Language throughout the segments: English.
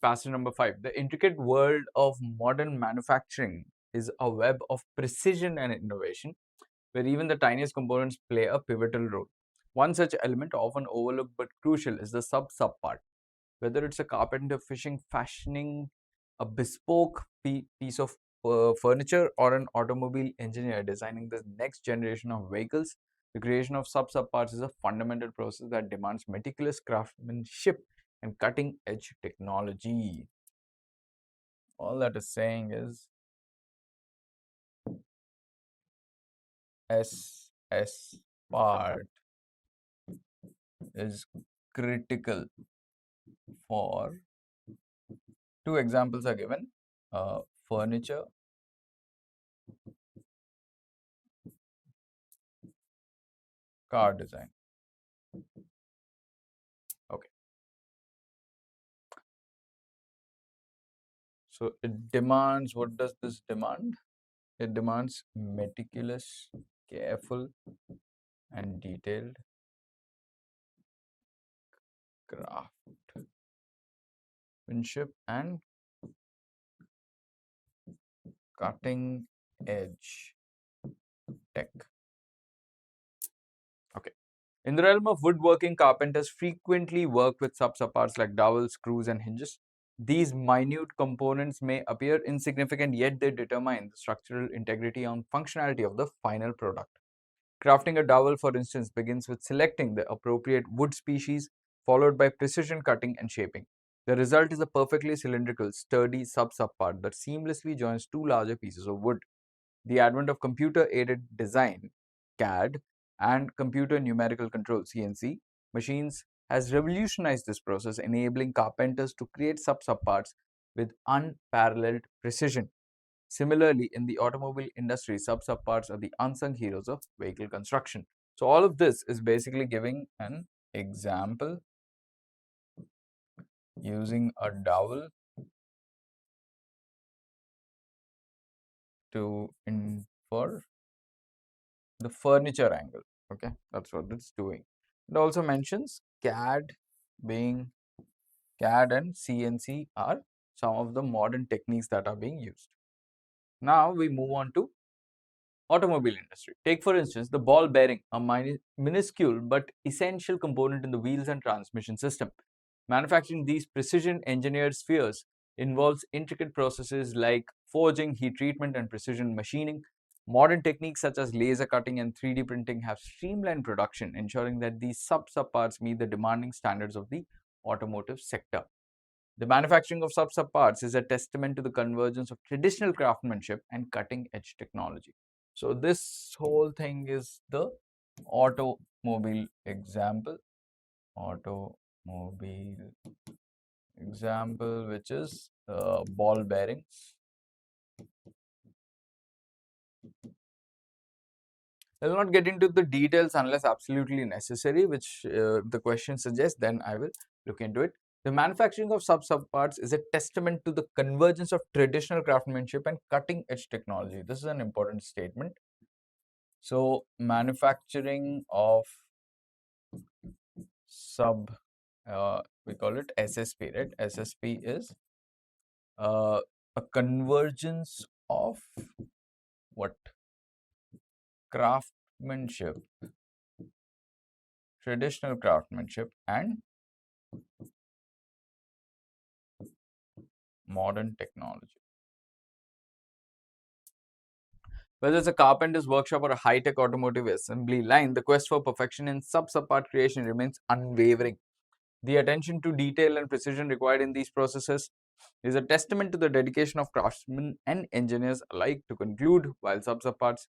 Passage number 5. The intricate world of modern manufacturing is a web of precision and innovation, where even the tiniest components play a pivotal role. One such element, often overlooked but crucial, is the sub-part. Whether it's a carpenter fashioning a bespoke piece of furniture or an automobile engineer designing the next generation of vehicles, the creation of sub-parts is a fundamental process that demands meticulous craftsmanship and cutting-edge technology. All that is saying is SS part is critical for, two examples are given, furniture car design. Okay, so it demands, what does this demand? It demands meticulous, careful and detailed craftsmanship and cutting edge tech. Okay. In the realm of woodworking, carpenters frequently work with sub-parts like dowels, screws, and hinges. These minute components may appear insignificant, yet they determine the structural integrity and functionality of the final product. Crafting a dowel, for instance, begins with selecting the appropriate wood species, followed by precision cutting and shaping. The result is a perfectly cylindrical, sturdy sub-part that seamlessly joins two larger pieces of wood. The advent of computer-aided design (CAD) and computer numerical control (CNC) machines has revolutionized this process, enabling carpenters to create sub-parts with unparalleled precision. Similarly, in the automobile industry, sub-parts are the unsung heroes of vehicle construction. So all of this is basically giving an example using a dowel to infer the furniture angle. Okay, that's what it's doing. It also mentions CAD being CAD and CNC are some of the modern techniques that are being used. Now we move on to automobile industry. Take for instance the ball bearing, a minuscule but essential component in the wheels and transmission system. Manufacturing these precision engineered spheres involves intricate processes like forging, heat treatment, and precision machining. Modern techniques such as laser cutting and 3D printing have streamlined production, ensuring that these sub-parts meet the demanding standards of the automotive sector. The manufacturing of sub-parts is a testament to the convergence of traditional craftsmanship and cutting-edge technology. So this whole thing is the automobile example, which is ball bearings. I will not get into the details unless absolutely necessary, which the question suggests, then I will look into it. The manufacturing of sub-parts is a testament to the convergence of traditional craftsmanship and cutting-edge technology. This is an important statement. So, manufacturing of we call it SSP, right? SSP is a convergence of what? Craftsmanship, traditional craftsmanship and modern technology. Whether it's a carpenter's workshop or a high-tech automotive assembly line, the quest for perfection in sub-part creation remains unwavering. The attention to detail and precision required in these processes is a testament to the dedication of craftsmen and engineers alike. To conclude, while sub-parts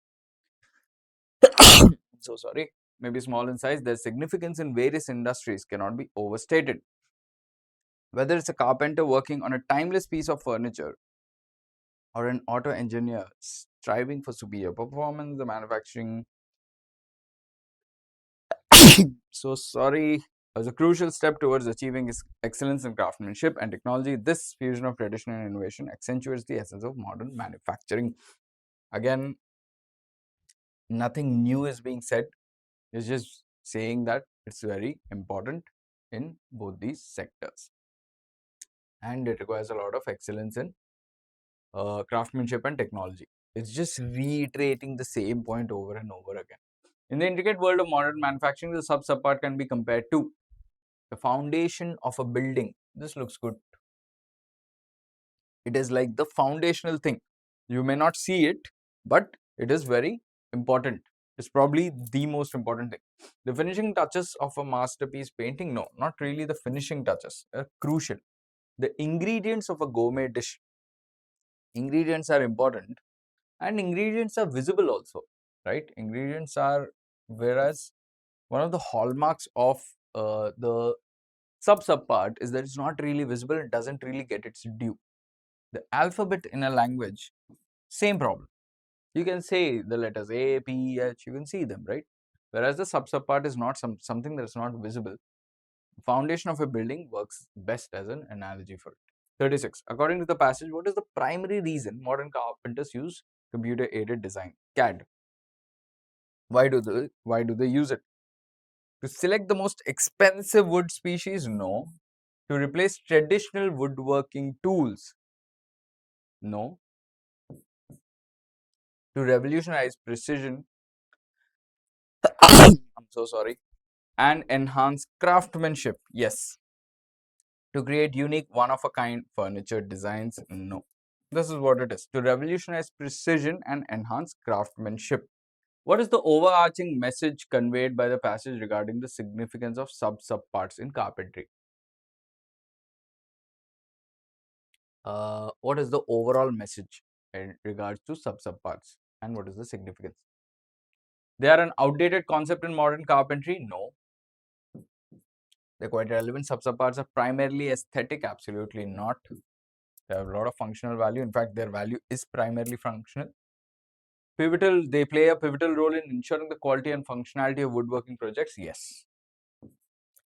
may be small in size, their significance in various industries cannot be overstated. Whether it's a carpenter working on a timeless piece of furniture or an auto engineer striving for superior performance, the manufacturing as a crucial step towards achieving excellence in craftsmanship and technology. This fusion of tradition and innovation accentuates the essence of modern manufacturing. Again, nothing new is being said. It's just saying that it's very important in both these sectors. and it requires a lot of excellence in craftsmanship and technology. It's just reiterating the same point over and over again. In the intricate world of modern manufacturing, the subpart can be compared to the foundation of a building. This looks good. It is like the foundational thing. You may not see it, but it is very important. It's probably the most important thing. The finishing touches of a masterpiece painting, no, not really the finishing touches, are crucial. The ingredients of a gourmet dish, ingredients are important, and ingredients are visible also, right? Ingredients are, whereas one of the hallmarks of the sub part is that it's not really visible, it doesn't really get its due. The alphabet in a language, same problem. You can say the letters A, P, H, you can see them, right? Whereas the sub part is not something that's not visible. The foundation of a building works best as an analogy for it. 36. According to the passage, what is the primary reason modern carpenters use computer aided design, CAD? Why do they use it? To select the most expensive wood species? No. To replace traditional woodworking tools? No. To revolutionize precision? I'm so sorry. And enhance craftsmanship? Yes. To create unique one-of-a-kind furniture designs? No. This is what it is. To revolutionize precision and enhance craftsmanship. What is the overarching message conveyed by the passage regarding the significance of subparts in carpentry? What is the overall message in regards to subparts, and what is the significance? They are an outdated concept in modern carpentry? No. They're quite relevant. Subparts are primarily aesthetic? Absolutely not. They have a lot of functional value. In fact, their value is primarily functional. Pivotal, they play a pivotal role in ensuring the quality and functionality of woodworking projects? Yes.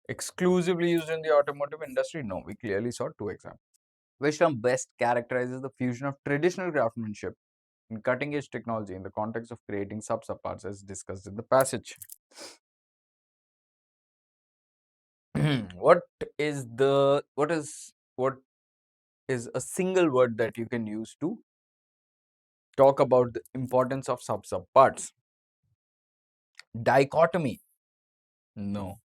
Exclusively used in the automotive industry? No. We clearly saw two examples. Which term best characterizes the fusion of traditional craftsmanship and cutting edge technology in the context of creating subparts as discussed in the passage? what is a single word that you can use to talk about the importance of subparts? Dichotomy? No.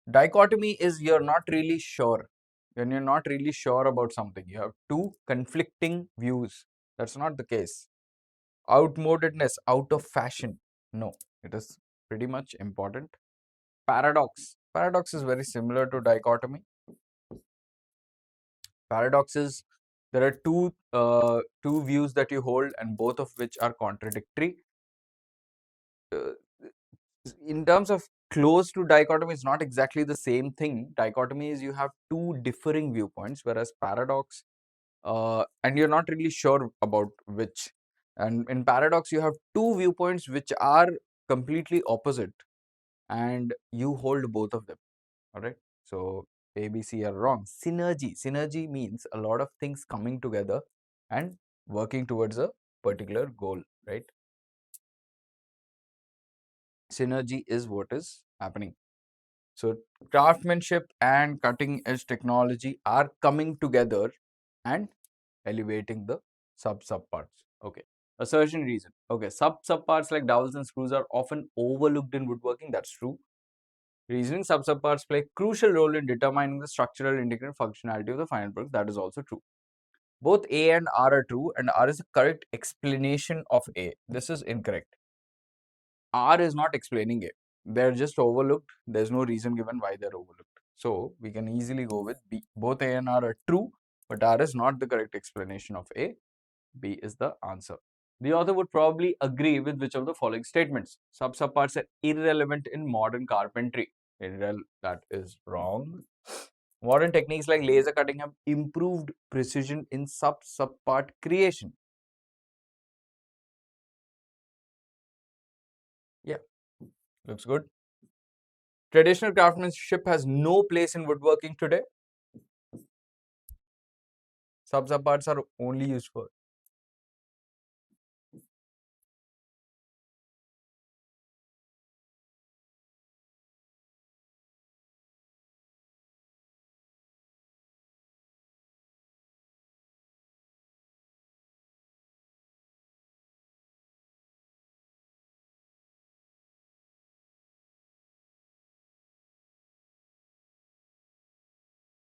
Dichotomy is you're not really sure. When you're not really sure about something, you have two conflicting views. That's not the case. Outmodedness, out of fashion. No, it is pretty much important. Paradox. Paradox is very similar to dichotomy. Paradox is there are two views that you hold and both of which are contradictory. Uh, in terms of close to dichotomy, it's not exactly the same thing. Dichotomy is you have two differing viewpoints, whereas paradox, and you're not really sure about which. And in paradox, you have two viewpoints which are completely opposite, and you hold both of them. All right. So A, B, C are wrong. Synergy. Synergy means a lot of things coming together and working towards a particular goal, right? Synergy is what is happening. So craftsmanship and cutting edge technology are coming together and elevating the subparts. Okay. Assertion reason. Okay. Subparts like dowels and screws are often overlooked in woodworking. That's true. Reasoning subparts play a crucial role in determining the structural integrated functionality of the final product. That is also true. Both A and R are true, and R is the correct explanation of A. This is incorrect. R is not explaining A. They're just overlooked. There's no reason given why they're overlooked. So we can easily go with B. Both A and R are true, but R is not the correct explanation of A. B is the answer. The author would probably agree with which of the following statements? Subparts are irrelevant in modern carpentry. That is wrong. Modern techniques like laser cutting have improved precision in subpart creation. Yeah, looks good. Traditional craftsmanship has no place in woodworking today. Subparts are only used for